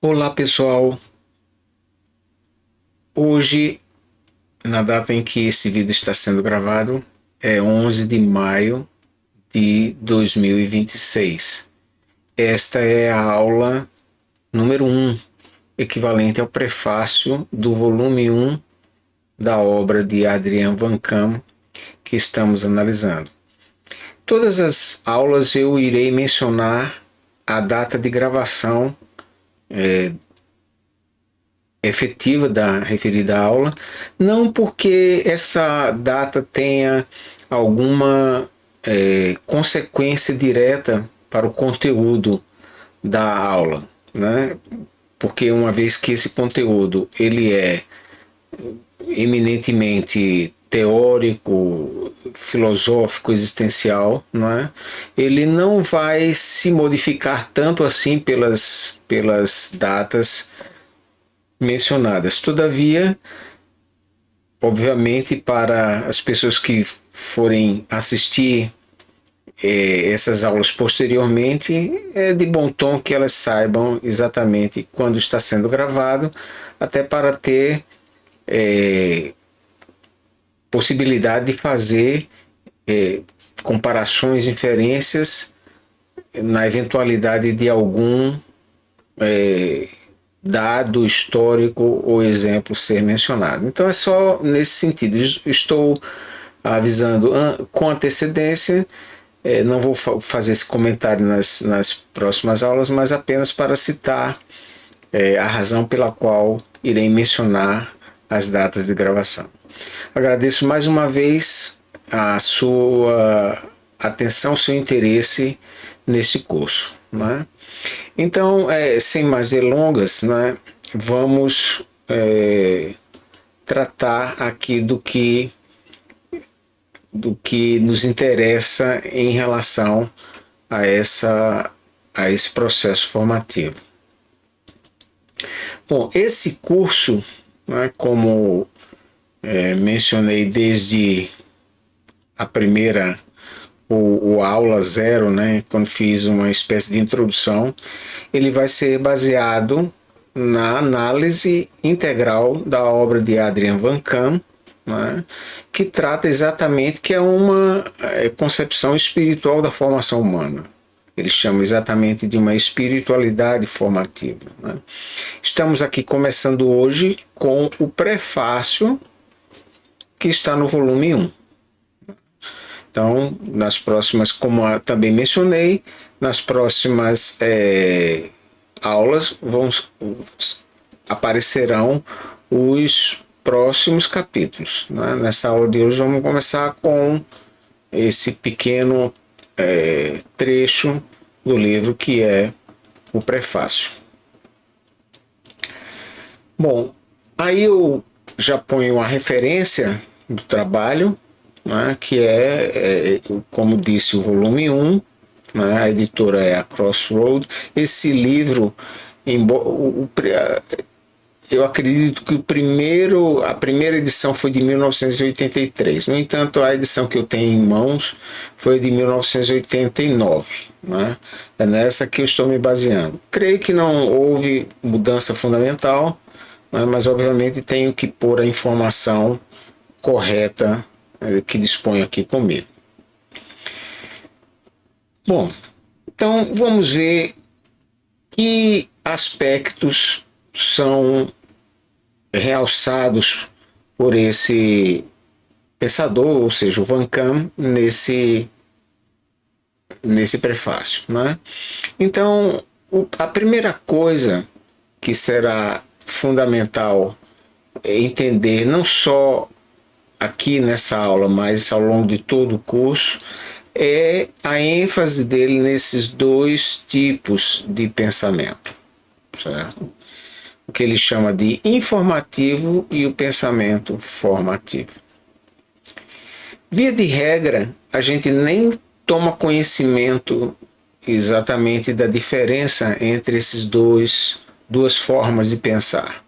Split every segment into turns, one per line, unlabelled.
Olá pessoal, hoje, na data em que esse vídeo está sendo gravado, é 11 de maio de 2026. Esta é a aula número 1, equivalente ao prefácio do volume 1 da obra de Adriaan van Kam que estamos analisando. Todas as aulas eu irei mencionar a data de gravação efetiva da referida aula, não porque essa data tenha alguma consequência direta para o conteúdo da aula, né? Porque uma vez que esse conteúdo ele é eminentemente teórico, filosófico, existencial, não é? Ele não vai se modificar tanto assim pelas datas mencionadas. Todavia, obviamente, para as pessoas que forem assistir essas aulas posteriormente, é de bom tom que elas saibam exatamente quando está sendo gravado, até para ter possibilidade de fazer comparações, inferências na eventualidade de algum dado histórico ou exemplo ser mencionado. Então é só nesse sentido. Estou avisando com antecedência, não vou fazer esse comentário nas próximas aulas, mas apenas para citar a razão pela qual irei mencionar as datas de gravação. Agradeço mais uma vez a sua atenção, seu interesse nesse curso, né? Então, sem mais delongas, né, vamos tratar aqui do que nos interessa em relação a esse processo formativo. Bom, esse curso, né, como mencionei desde a primeira ou a aula zero, né, quando fiz uma espécie de introdução, ele vai ser baseado na análise integral da obra de Adriaan van Kam, né, que trata exatamente que é uma concepção espiritual da formação humana. Ele chama exatamente de uma espiritualidade formativa, né? Estamos aqui começando hoje com o prefácio que está no volume 1. Então, nas próximas, como também mencionei, nas próximas aulas aparecerão os próximos capítulos, né? Nessa aula de hoje vamos começar com esse pequeno trecho do livro que é o prefácio. Bom, aí eu já ponho a referência do trabalho, né, que como disse, o volume 1, né, a editora é a Crossroad. Esse livro, eu acredito que a primeira edição foi de 1983. No entanto, a edição que eu tenho em mãos foi de 1989. Né? É nessa que eu estou me baseando. Creio que não houve mudança fundamental, né, mas obviamente tenho que pôr a informação correta que dispõe aqui comigo. Bom, então vamos ver que aspectos são realçados por esse pensador, ou seja, o Van Kam, nesse prefácio, né? Então, a primeira coisa que será fundamental entender, não só aqui nessa aula, mas ao longo de todo o curso, é a ênfase dele nesses dois tipos de pensamento, certo? O que ele chama de informativo e o pensamento formativo. Via de regra, a gente nem toma conhecimento exatamente da diferença entre esses duas formas de pensar,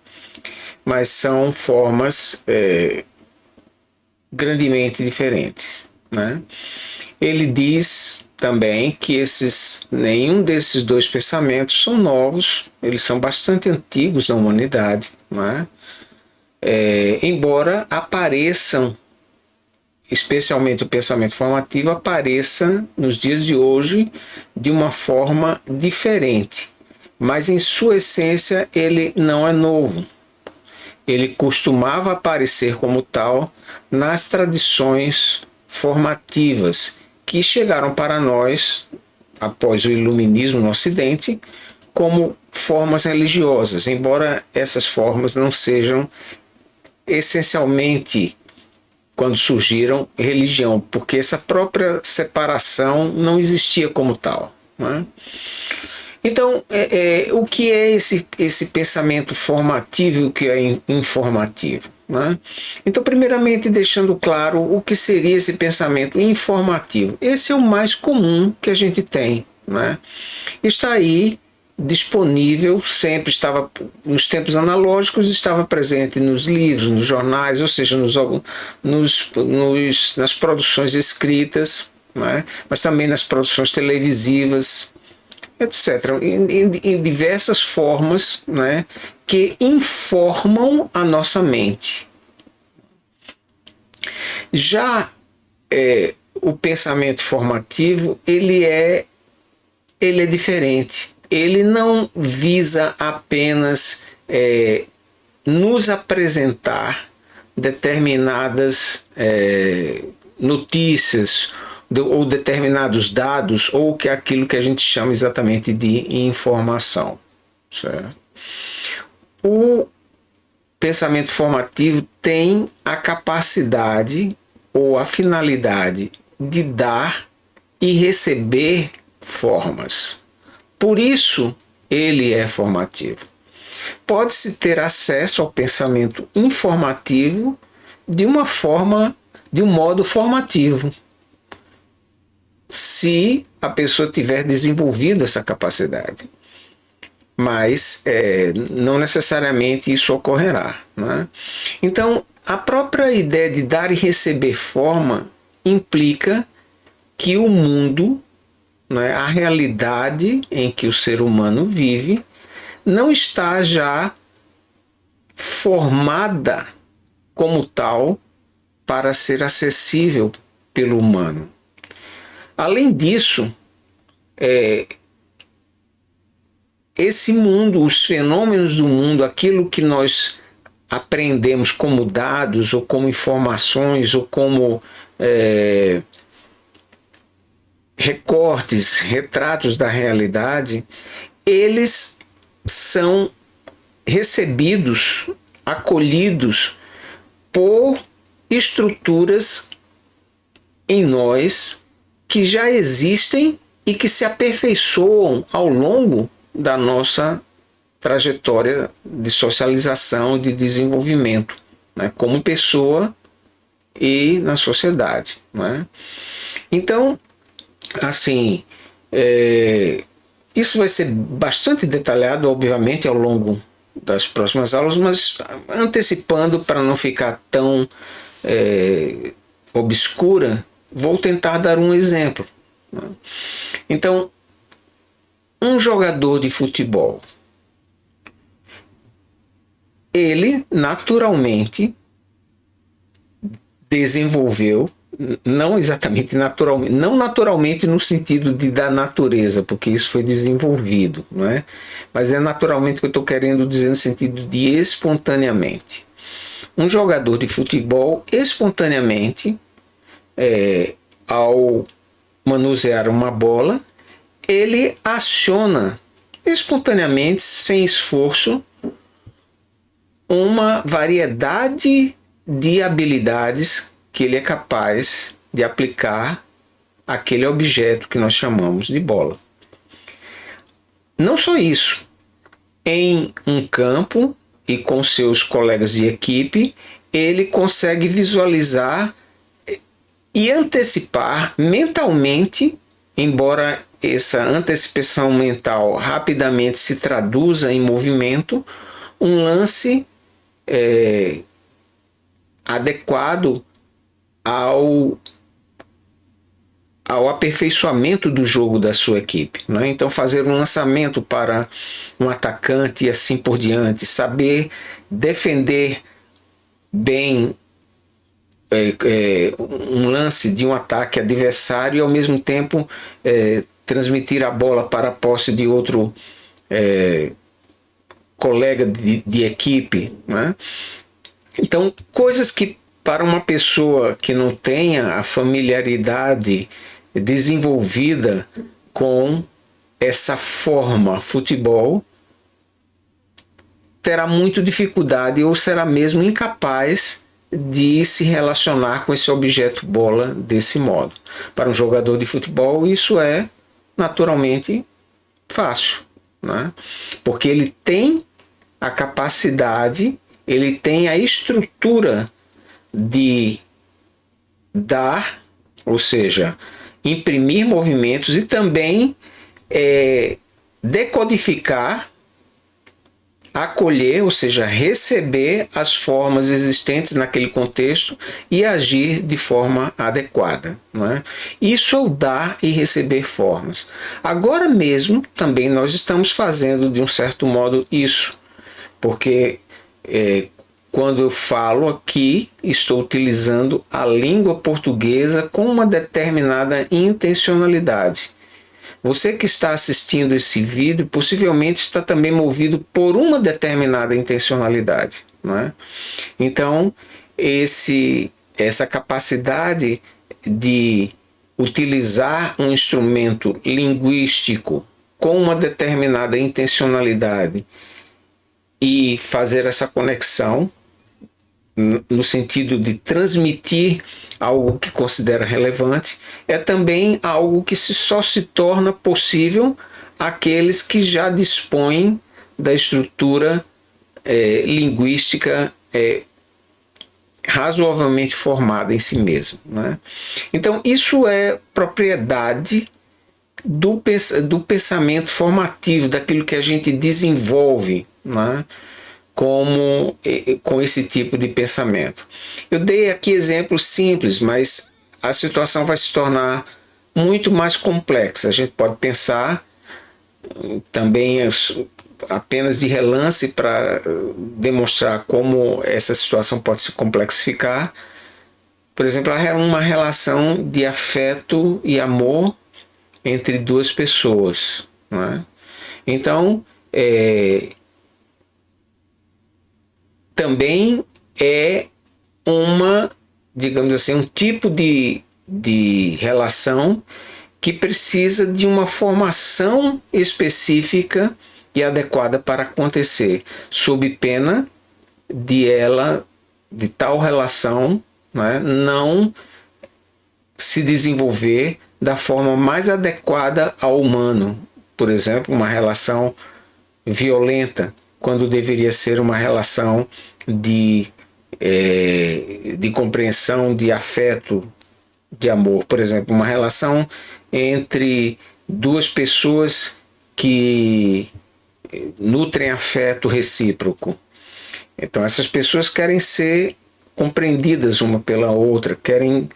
mas são formas grandemente diferentes, né? Ele diz também que nenhum desses dois pensamentos são novos, eles são bastante antigos na humanidade, não é? Embora apareçam, especialmente o pensamento formativo, apareça nos dias de hoje de uma forma diferente, mas em sua essência ele não é novo. Ele costumava aparecer como tal nas tradições formativas que chegaram para nós após o iluminismo no Ocidente como formas religiosas, embora essas formas não sejam essencialmente, quando surgiram, religião, porque essa própria separação não existia como tal, né? Então, o que é esse pensamento formativo e o que é informativo, né? Então, primeiramente, deixando claro o que seria esse pensamento informativo. Esse é o mais comum que a gente tem, né? Está aí disponível, sempre estava, nos tempos analógicos, estava presente nos livros, nos jornais, ou seja, nas produções escritas, né? Mas também nas produções televisivas, etc., em diversas formas, né, que informam a nossa mente. Já o pensamento formativo, ele é diferente. Ele não visa apenas nos apresentar determinadas notícias ou determinados dados, ou que é aquilo que a gente chama exatamente de informação, certo? O pensamento formativo tem a capacidade ou a finalidade de dar e receber formas. Por isso ele é formativo. Pode-se ter acesso ao pensamento informativo de uma forma, de um modo formativo, se a pessoa tiver desenvolvido essa capacidade. Mas não necessariamente isso ocorrerá, né? Então, a própria ideia de dar e receber forma implica que o mundo, né, a realidade em que o ser humano vive, não está já formada como tal para ser acessível pelo humano. Além disso, esse mundo, os fenômenos do mundo, aquilo que nós aprendemos como dados, ou como informações, ou como recortes, retratos da realidade, eles são recebidos, acolhidos por estruturas em nós que já existem e que se aperfeiçoam ao longo da nossa trajetória de socialização e de desenvolvimento, né, como pessoa e na sociedade, né? Então, assim, isso vai ser bastante detalhado, obviamente, ao longo das próximas aulas, mas antecipando para não ficar tão obscura, vou tentar dar um exemplo, né? Então, um jogador de futebol, ele naturalmente desenvolveu, não exatamente naturalmente, não naturalmente no sentido da natureza, porque isso foi desenvolvido, não é? Mas é naturalmente que eu estou querendo dizer no sentido de espontaneamente. Um jogador de futebol, espontaneamente, ao manusear uma bola, ele aciona espontaneamente, sem esforço, uma variedade de habilidades que ele é capaz de aplicar àquele objeto que nós chamamos de bola. Não só isso, em um campo e com seus colegas de equipe, ele consegue visualizar e antecipar mentalmente, embora essa antecipação mental rapidamente se traduza em movimento, um lance adequado ao ao aperfeiçoamento do jogo da sua equipe, né? Então, fazer um lançamento para um atacante e assim por diante, saber defender bem um lance de um ataque adversário e ao mesmo tempo transmitir a bola para a posse de outro colega de equipe, né? Então, coisas que para uma pessoa que não tenha a familiaridade desenvolvida com essa forma futebol, terá muito dificuldade ou será mesmo incapaz de se relacionar com esse objeto bola desse modo. Para um jogador de futebol, isso é naturalmente fácil, né? Porque ele tem a capacidade, ele tem a estrutura de dar, ou seja, imprimir movimentos e também decodificar, acolher, ou seja, receber as formas existentes naquele contexto e agir de forma adequada, não é? Isso é o dar e receber formas. Agora mesmo também nós estamos fazendo de um certo modo isso, porque quando eu falo aqui, estou utilizando a língua portuguesa com uma determinada intencionalidade. Você que está assistindo esse vídeo possivelmente está também movido por uma determinada intencionalidade, não é? Então, essa capacidade de utilizar um instrumento linguístico com uma determinada intencionalidade e fazer essa conexão no sentido de transmitir algo que considera relevante, é também algo que só se torna possível àqueles que já dispõem da estrutura linguística razoavelmente formada em si mesmo, né? Então, isso é propriedade do pensamento formativo, daquilo que a gente desenvolve, né? Com esse tipo de pensamento. Eu dei aqui exemplos simples, mas a situação vai se tornar muito mais complexa. A gente pode pensar também apenas de relance para demonstrar como essa situação pode se complexificar. Por exemplo, uma relação de afeto e amor entre duas pessoas, né? Então, também é digamos assim, um tipo de relação que precisa de uma formação específica e adequada para acontecer, sob pena de tal relação, né, não se desenvolver da forma mais adequada ao humano. Por exemplo, uma relação violenta, quando deveria ser uma relação de compreensão, de afeto, de amor. Por exemplo, uma relação entre duas pessoas que nutrem afeto recíproco. Então, essas pessoas querem ser compreendidas uma pela outra, querem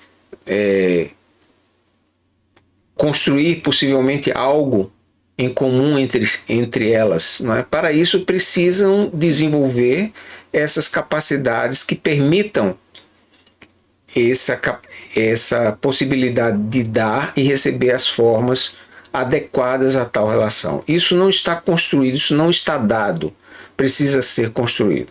construir possivelmente algo em comum entre elas, não é? Para isso precisam desenvolver essas capacidades que permitam essa possibilidade de dar e receber as formas adequadas a tal relação. Isso não está construído, isso não está dado, precisa ser construído.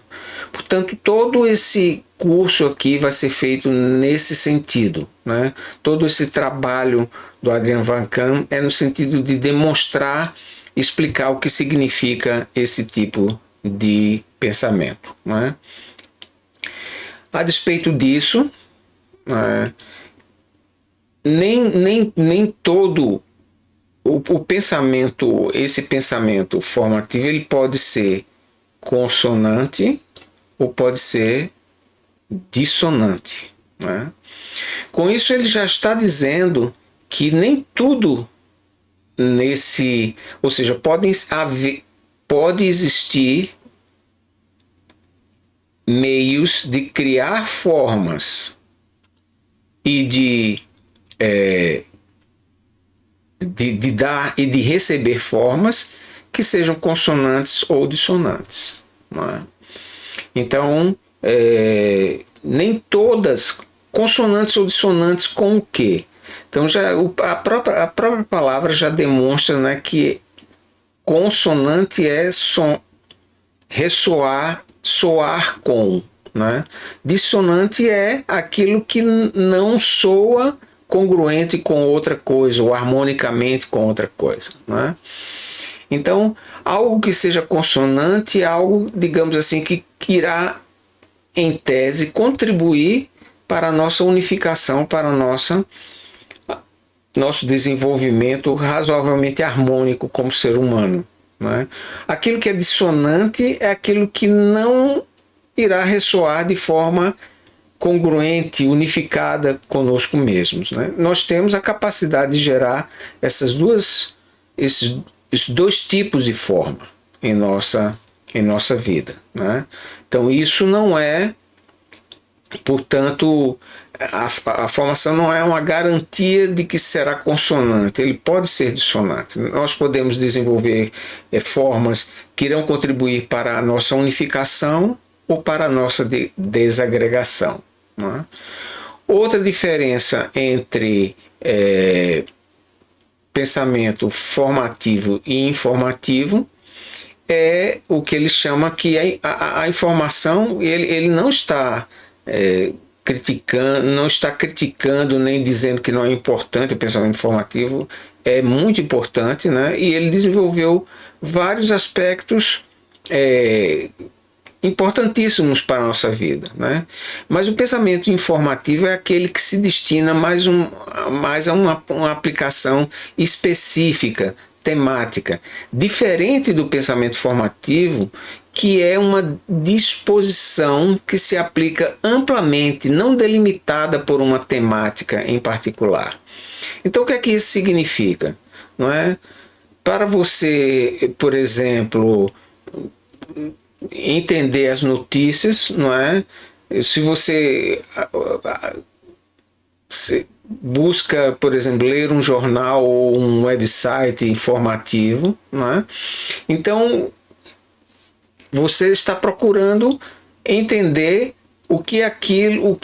Portanto, todo esse curso aqui vai ser feito nesse sentido, né? Todo esse trabalho do Adriaan van Kam é no sentido de demonstrar, explicar o que significa esse tipo de pensamento, né? A despeito disso, nem todo o pensamento, esse pensamento formativo, ele pode ser consonante ou pode ser dissonante, né? Com isso ele já está dizendo que nem tudo ou seja, pode existir meios de criar formas e de de dar e de receber formas que sejam consonantes ou dissonantes. Não é? Então, nem todas consonantes ou dissonantes com o quê? Então, a própria palavra já demonstra, né, que consonante é som, ressoar, soar com. Né? Dissonante é aquilo que não soa congruente com outra coisa, ou harmonicamente com outra coisa. Né? Então, algo que seja consonante é algo, digamos assim, que irá, em tese, contribuir para a nossa unificação, para nosso desenvolvimento razoavelmente harmônico como ser humano. Né? Aquilo que é dissonante é aquilo que não irá ressoar de forma congruente, unificada conosco mesmos. Né? Nós temos a capacidade de gerar esses dois tipos de forma em nossa vida. Né? Então isso não é, portanto, a formação não é uma garantia de que será consonante, ele pode ser dissonante. Nós podemos desenvolver formas que irão contribuir para a nossa unificação ou para a nossa desagregação. Né? Outra diferença entre pensamento formativo e informativo é o que ele chama que a informação, ele não está criticando nem dizendo que não é importante. O pensamento informativo é muito importante, né? E ele desenvolveu vários aspectos importantíssimos para a nossa vida, né? Mas o pensamento informativo é aquele que se destina mais a uma aplicação específica, temática, diferente do pensamento formativo, que é uma disposição que se aplica amplamente, não delimitada por uma temática em particular. Então, o que é que isso significa? Não é? Para você, por exemplo, entender as notícias, não é? Se você busca, por exemplo, ler um jornal ou um website informativo, não é? Então você está procurando entender o que aquilo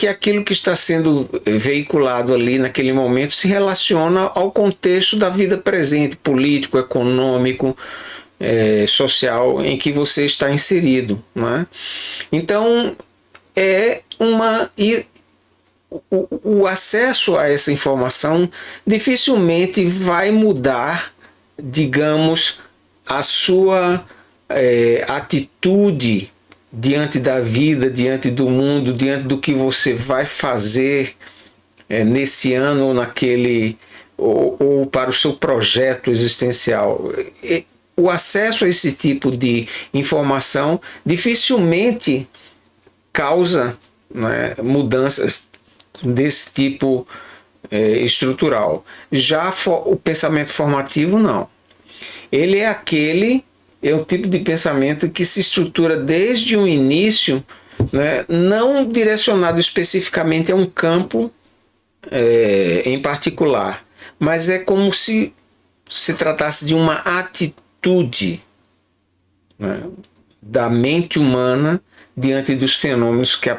que está sendo veiculado ali naquele momento se relaciona ao contexto da vida presente, político, econômico, social em que você está inserido. Né? Então, o acesso a essa informação dificilmente vai mudar, digamos, a sua atitude diante da vida, diante do mundo, diante do que você vai fazer nesse ano ou naquele, ou para o seu projeto existencial. O acesso a esse tipo de informação dificilmente causa, né, mudanças desse tipo estrutural. Já o pensamento formativo, não. Ele é um tipo de pensamento que se estrutura desde o início, né, não direcionado especificamente a um campo em particular, mas é como se se tratasse de uma atitude, né, da mente humana diante dos fenômenos que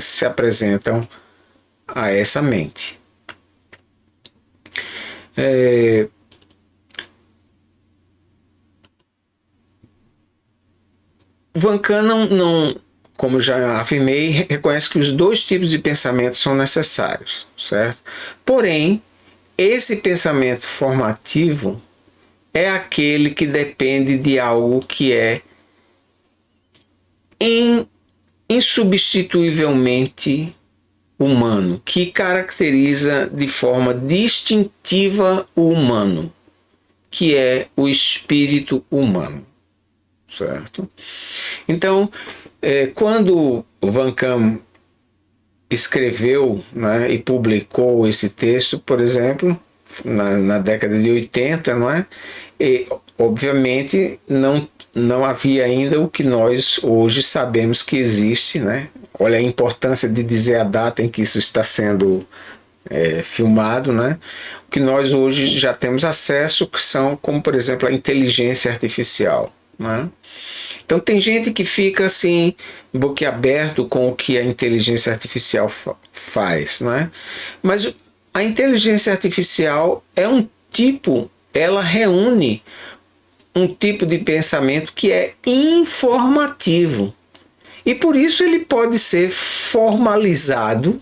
se apresentam a essa mente. Van Kahn não, como já afirmei, reconhece que os dois tipos de pensamento são necessários, certo? Porém, esse pensamento formativo é aquele que depende de algo que é insubstituivelmente humano, que caracteriza de forma distintiva o humano, que é o espírito humano, certo? Então, quando Van Kahn escreveu, né, e publicou esse texto, por exemplo, na década de 80, não é? E, obviamente, não havia ainda o que nós hoje sabemos que existe, né? Olha a importância de dizer a data em que isso está sendo filmado, né? O que nós hoje já temos acesso, que são, como por exemplo, a inteligência artificial, né? Então tem gente que fica assim, boquiaberto com o que a inteligência artificial faz, né? Mas a inteligência artificial é um tipo, ela reúne um tipo de pensamento que é informativo. E por isso ele pode ser formalizado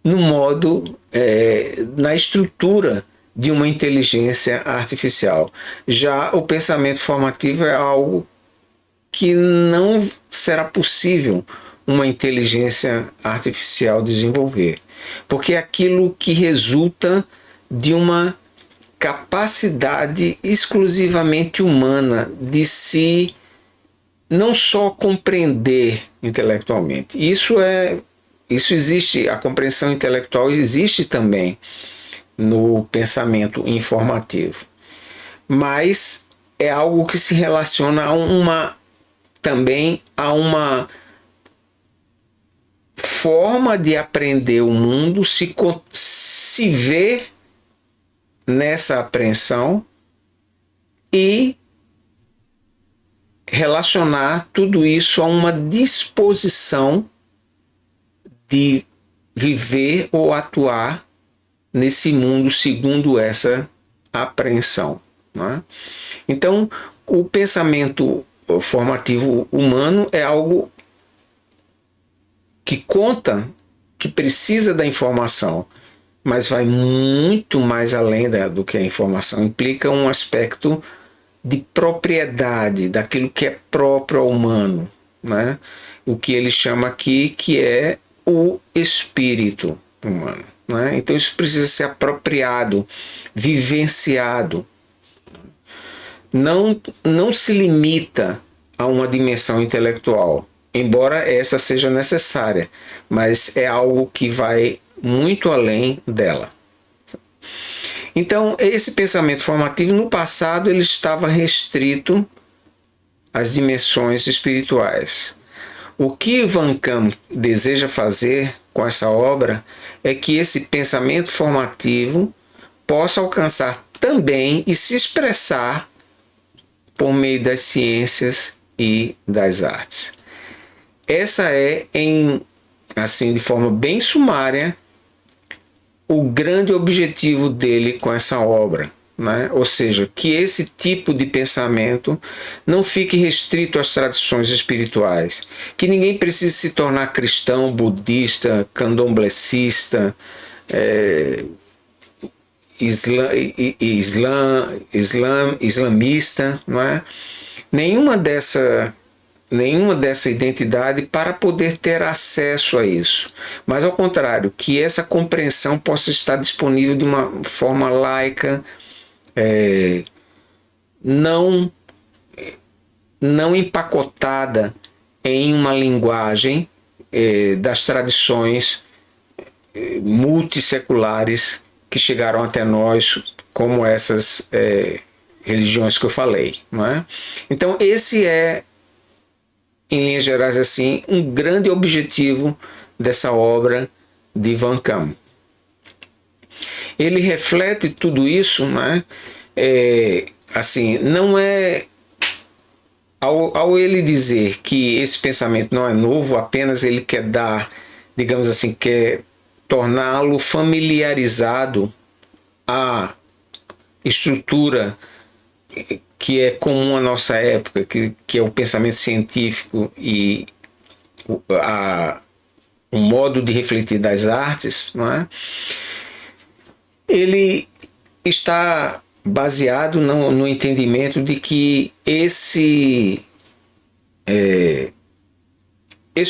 no modo, na estrutura de uma inteligência artificial. Já o pensamento formativo é algo que não será possível uma inteligência artificial desenvolver, porque é aquilo que resulta de uma capacidade exclusivamente humana de se não só compreender intelectualmente. Isso existe, a compreensão intelectual existe também no pensamento informativo, mas é algo que se relaciona também a uma forma de aprender o mundo, se ver nessa apreensão e relacionar tudo isso a uma disposição de viver ou atuar nesse mundo segundo essa apreensão, né? Então, o pensamento formativo humano é algo que conta, que precisa da informação, mas vai muito mais além do que a informação. Implica um aspecto de propriedade, daquilo que é próprio ao humano, né? O que ele chama aqui que é o espírito humano, né? Então isso precisa ser apropriado, vivenciado. Não se limita a uma dimensão intelectual, embora essa seja necessária, mas é algo que vai muito além dela. Então, esse pensamento formativo, no passado, ele estava restrito às dimensões espirituais. O que Van Kaam deseja fazer com essa obra é que esse pensamento formativo possa alcançar também e se expressar por meio das ciências e das artes. Essa é, assim, de forma bem sumária, o grande objetivo dele com essa obra, né? Ou seja, que esse tipo de pensamento não fique restrito às tradições espirituais, que ninguém precise se tornar cristão, budista, candomblessista, islamista, não é? Nenhuma dessa identidade para poder ter acesso a isso. Mas, ao contrário, que essa compreensão possa estar disponível de uma forma laica, não empacotada em uma linguagem das tradições multisseculares que chegaram até nós, como essas religiões que eu falei, não é? Então, esse é, em linhas gerais, assim, um grande objetivo dessa obra de Van Kaam. Ele reflete tudo isso, né? Assim, não é ao ele dizer que esse pensamento não é novo, apenas ele quer dar, digamos assim, quer torná-lo familiarizado à estrutura que é comum à nossa época, que é o pensamento científico e o modo de refletir das artes, não é? Ele está baseado no entendimento de que esse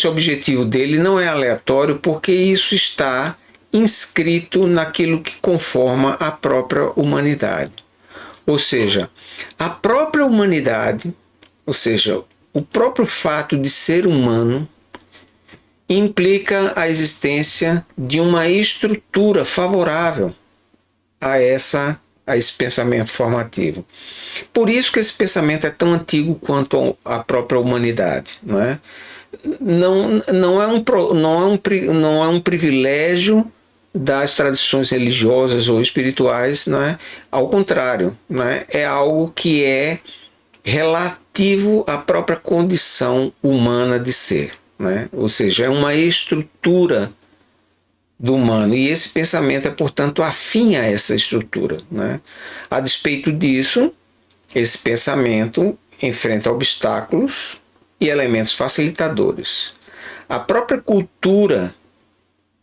objetivo dele não é aleatório, porque isso está inscrito naquilo que conforma a própria humanidade. Ou seja, a própria humanidade, ou seja, o próprio fato de ser humano, implica a existência de uma estrutura favorável a esse pensamento formativo. Por isso que esse pensamento é tão antigo quanto a própria humanidade, não é? Não é um privilégio das tradições religiosas ou espirituais, né? Ao contrário, né? É algo que é relativo à própria condição humana de ser, né? Ou seja, é uma estrutura do humano, e esse pensamento é, portanto, afim a essa estrutura, né? A despeito disso, esse pensamento enfrenta obstáculos e elementos facilitadores. A própria cultura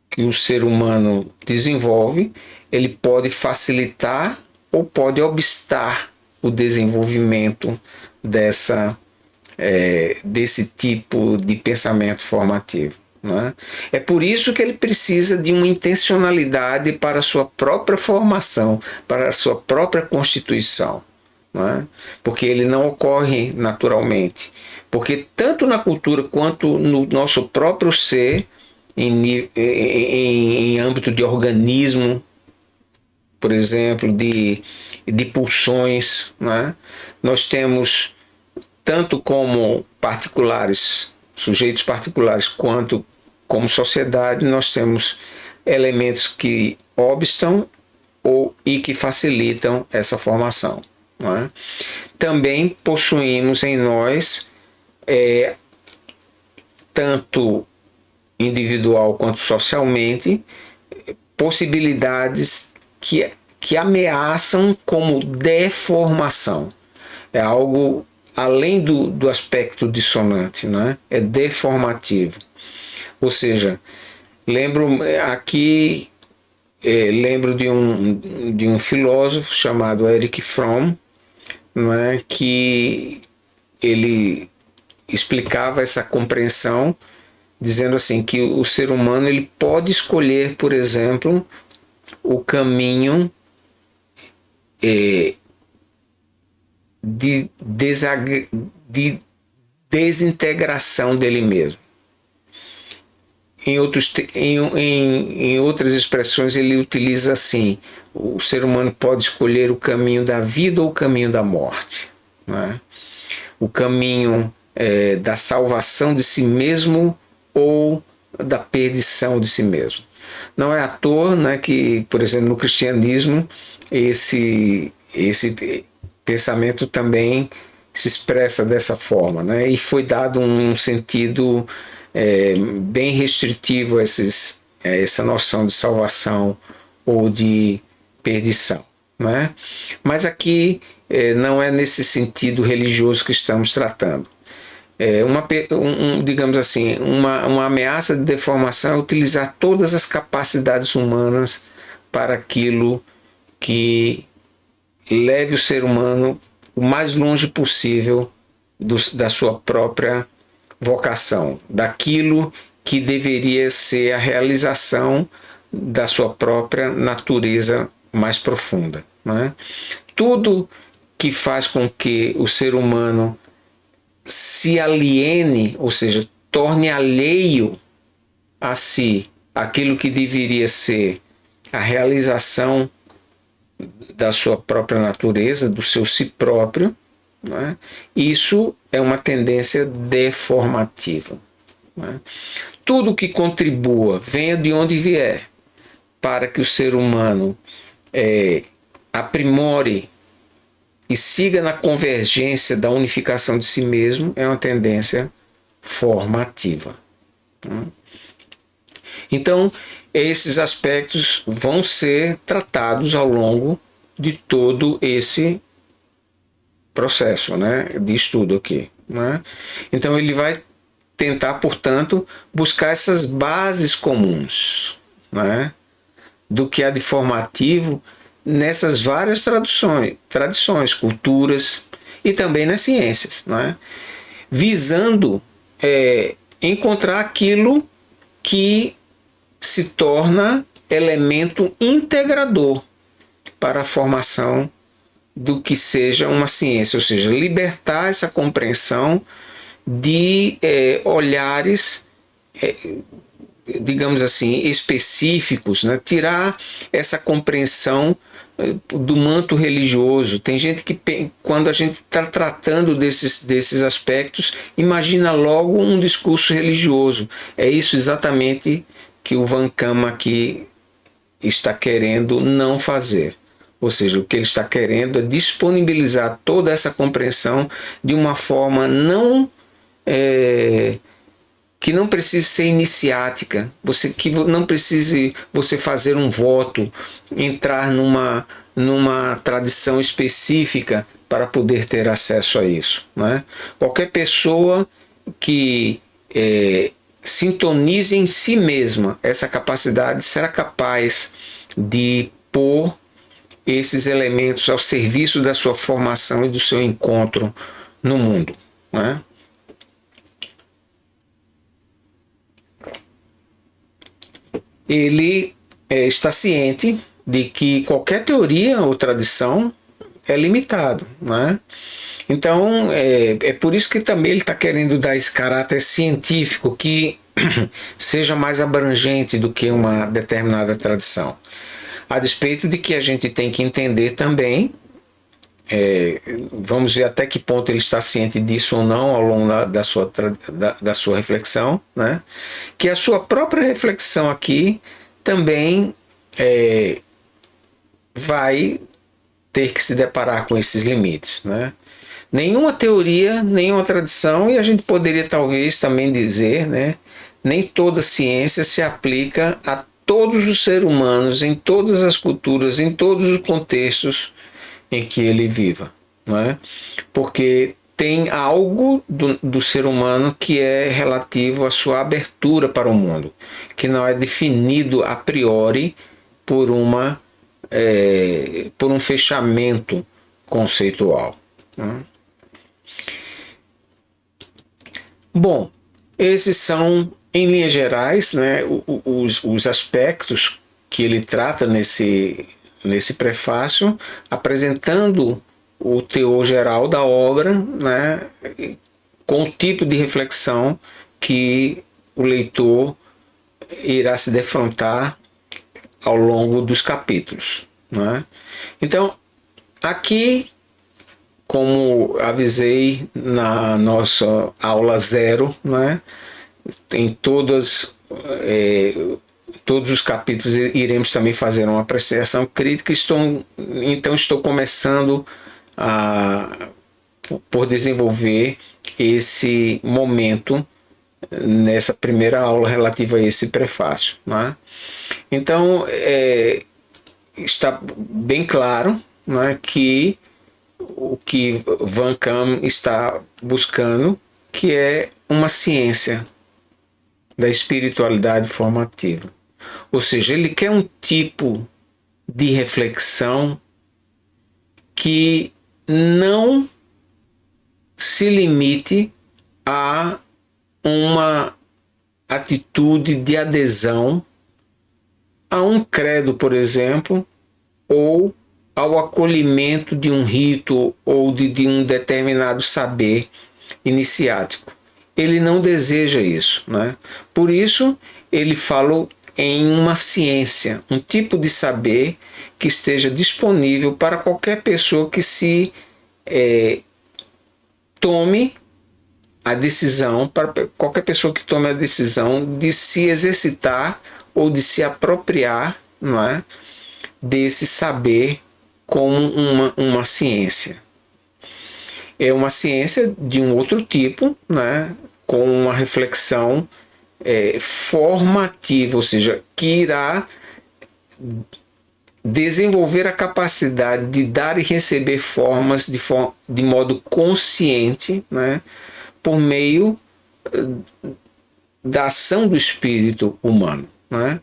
que o ser humano desenvolve, ele pode facilitar ou pode obstar o desenvolvimento desse tipo de pensamento formativo. Né? É por isso que ele precisa de uma intencionalidade para a sua própria formação, para a sua própria constituição. Né? Porque ele não ocorre naturalmente. Porque tanto na cultura quanto no nosso próprio ser, em âmbito de organismo, por exemplo, de pulsões, né? Nós temos, tanto como particulares, sujeitos particulares, quanto como sociedade, nós temos elementos que obstam e que facilitam essa formação. Né? Também possuímos em nós, tanto individual quanto socialmente, possibilidades que ameaçam como deformação. É algo além do aspecto dissonante, né? É deformativo. Ou seja, lembro de um filósofo chamado Erich Fromm, né? Que ele explicava essa compreensão dizendo assim que o ser humano ele pode escolher, por exemplo, o caminho de desintegração dele mesmo. Em outras expressões, ele utiliza assim: o ser humano pode escolher o caminho da vida ou o caminho da morte. Né? O caminho da salvação de si mesmo ou da perdição de si mesmo. Não é à toa, né, que, por exemplo, no cristianismo, esse pensamento também se expressa dessa forma, né? E foi dado um sentido bem restritivo a essa noção de salvação ou de perdição. Né? Mas aqui não é nesse sentido religioso que estamos tratando. Digamos assim, uma ameaça de deformação é utilizar todas as capacidades humanas para aquilo que leve o ser humano o mais longe possível da sua própria vocação, daquilo que deveria ser a realização da sua própria natureza mais profunda. Né? Tudo que faz com que o ser humano se aliene, ou seja, torne alheio a si aquilo que deveria ser a realização da sua própria natureza, do seu si próprio, né? Isso é uma tendência deformativa. Né? Tudo que contribua, venha de onde vier, para que o ser humano aprimore e siga na convergência da unificação de si mesmo, é uma tendência formativa. Então, esses aspectos vão ser tratados ao longo de todo esse processo, né, de estudo aqui. Né? Então, ele vai tentar, portanto, buscar essas bases comuns, né, do que há de formativo nessas várias tradições, culturas e também nas ciências, né? Visando encontrar aquilo que se torna elemento integrador para a formação do que seja uma ciência, ou seja, libertar essa compreensão de olhares digamos assim, específicos, né? Tirar essa compreensão do manto religioso. Tem gente que, quando a gente está tratando desses aspectos, imagina logo um discurso religioso. É isso exatamente que o Vankama aqui está querendo não fazer. Ou seja, o que ele está querendo é disponibilizar toda essa compreensão de uma forma que não precise ser iniciática, que não precise você fazer um voto, entrar numa tradição específica para poder ter acesso a isso. Né? Qualquer pessoa que sintonize em si mesma essa capacidade será capaz de pôr esses elementos ao serviço da sua formação e do seu encontro no mundo. Né? Ele está ciente de que qualquer teoria ou tradição é limitado. Né? Então, é por isso que também ele está querendo dar esse caráter científico que seja mais abrangente do que uma determinada tradição. A despeito de que a gente tem que entender também, vamos ver até que ponto ele está ciente disso ou não ao longo da sua reflexão, né? Que a sua própria reflexão aqui também vai ter que se deparar com esses limites. Né? Nenhuma teoria, nenhuma tradição, e a gente poderia talvez também dizer, né? Nem toda ciência se aplica a todos os seres humanos, em todas as culturas, em todos os contextos em que ele viva. Não é? Porque tem algo do ser humano que é relativo à sua abertura para o mundo, que não é definido a priori por um fechamento conceitual. Né? Bom, esses são, em linhas gerais, né, os aspectos que ele trata nesse prefácio, apresentando o teor geral da obra, né, com o tipo de reflexão que o leitor irá se defrontar ao longo dos capítulos. Né? Então, aqui, como avisei na nossa aula 0, né, em todos os capítulos iremos também fazer uma apreciação crítica. Então estou começando por desenvolver esse momento nessa primeira aula relativa a esse prefácio. Né? Então está bem claro, né, que o que Van Kaam está buscando, que é uma ciência da espiritualidade formativa. Ou seja, ele quer um tipo de reflexão que não se limite a uma atitude de adesão a um credo, por exemplo, ou ao acolhimento de um rito ou de um determinado saber iniciático. Ele não deseja isso. Né? Por isso, ele fala em uma ciência, um tipo de saber que esteja disponível para qualquer pessoa que se tome a decisão, para qualquer pessoa que tome a decisão de se exercitar ou de se apropriar, não é, desse saber como uma ciência. É uma ciência de um outro tipo, né, com uma reflexão formativa, ou seja, que irá desenvolver a capacidade de dar e receber formas de modo consciente, né, por meio da ação do espírito humano. Né?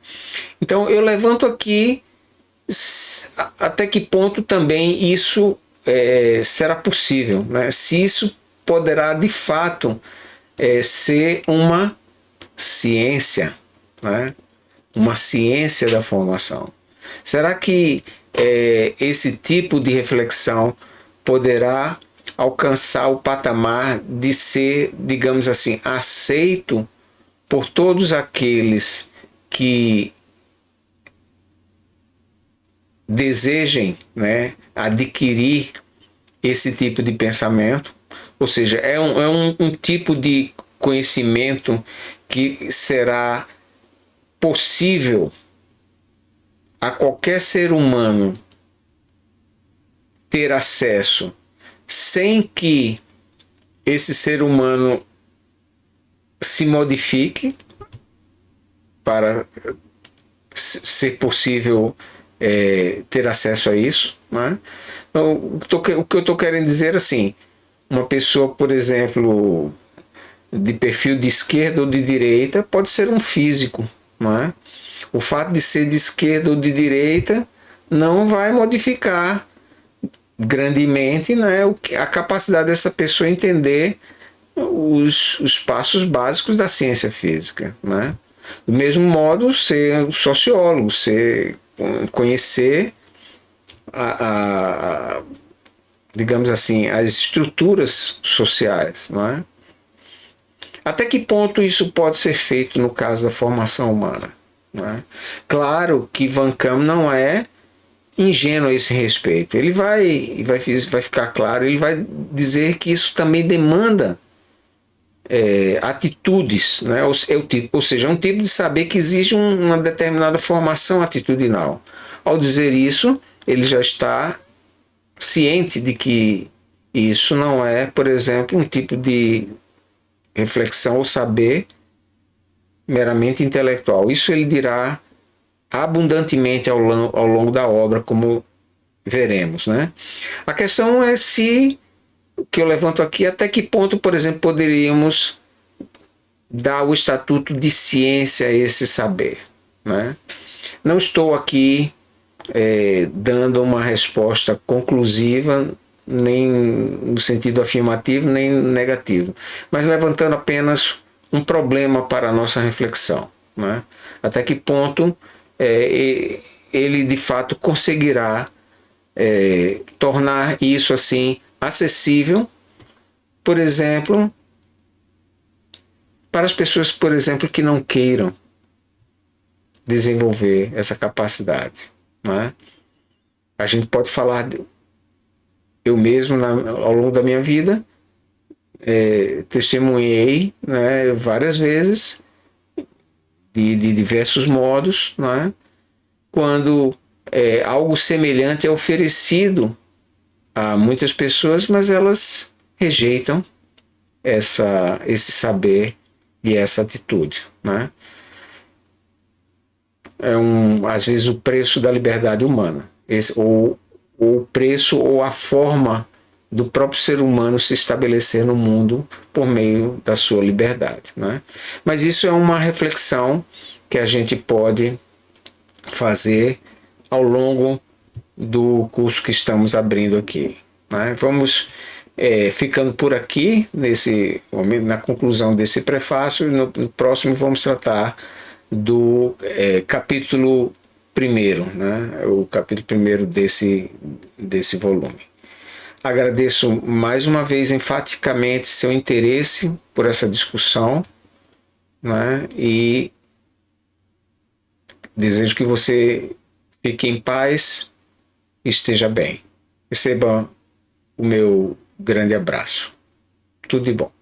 Então eu levanto aqui até que ponto também isso será possível, né? Se isso poderá de fato ser uma ciência, né? Uma ciência da formação. Será que esse tipo de reflexão poderá alcançar o patamar de ser, digamos assim, aceito por todos aqueles que desejem, né, adquirir esse tipo de pensamento? Ou seja, é um tipo de conhecimento que será possível a qualquer ser humano ter acesso sem que esse ser humano se modifique para ser possível ter acesso a isso, né? Então, o que eu estou querendo dizer assim, uma pessoa, por exemplo, de perfil de esquerda ou de direita, pode ser um físico, não é? O fato de ser de esquerda ou de direita não vai modificar grandemente, né, a capacidade dessa pessoa entender os passos básicos da ciência física, né? Do mesmo modo, ser sociólogo, conhecer digamos assim, as estruturas sociais, não é? Até que ponto isso pode ser feito no caso da formação humana, não é? Claro que Van Kamm não é ingênuo a esse respeito. Ele vai ficar claro, ele vai dizer que isso também demanda atitudes, né? Ou seja, é um tipo de saber que exige uma determinada formação atitudinal. Ao dizer isso, ele já está ciente de que isso não é, por exemplo, um tipo de reflexão ou saber meramente intelectual. Isso ele dirá abundantemente ao longo da obra, como veremos, né? A questão é se, o que eu levanto aqui, até que ponto, por exemplo, poderíamos dar o estatuto de ciência a esse saber, né? Não estou aqui dando uma resposta conclusiva, nem no sentido afirmativo, nem negativo, mas levantando apenas um problema para a nossa reflexão, né? Até que ponto ele de fato conseguirá tornar isso assim acessível, por exemplo, para as pessoas, por exemplo, que não queiram desenvolver essa capacidade, né? A gente pode falar, eu mesmo ao longo da minha vida testemunhei, né, várias vezes de diversos modos, né, quando algo semelhante é oferecido a muitas pessoas, mas elas rejeitam esse saber e essa atitude, né? Às vezes o preço da liberdade humana, ou o preço ou a forma do próprio ser humano se estabelecer no mundo por meio da sua liberdade, né? Mas isso é uma reflexão que a gente pode fazer ao longo do curso que estamos abrindo aqui, né? Vamos ficando por aqui na conclusão desse prefácio. No próximo vamos tratar do capítulo 1º, né? O capítulo 1º desse volume. Agradeço mais uma vez enfaticamente seu interesse por essa discussão, né? E desejo que você fique em paz e esteja bem. Receba o meu grande abraço. Tudo de bom.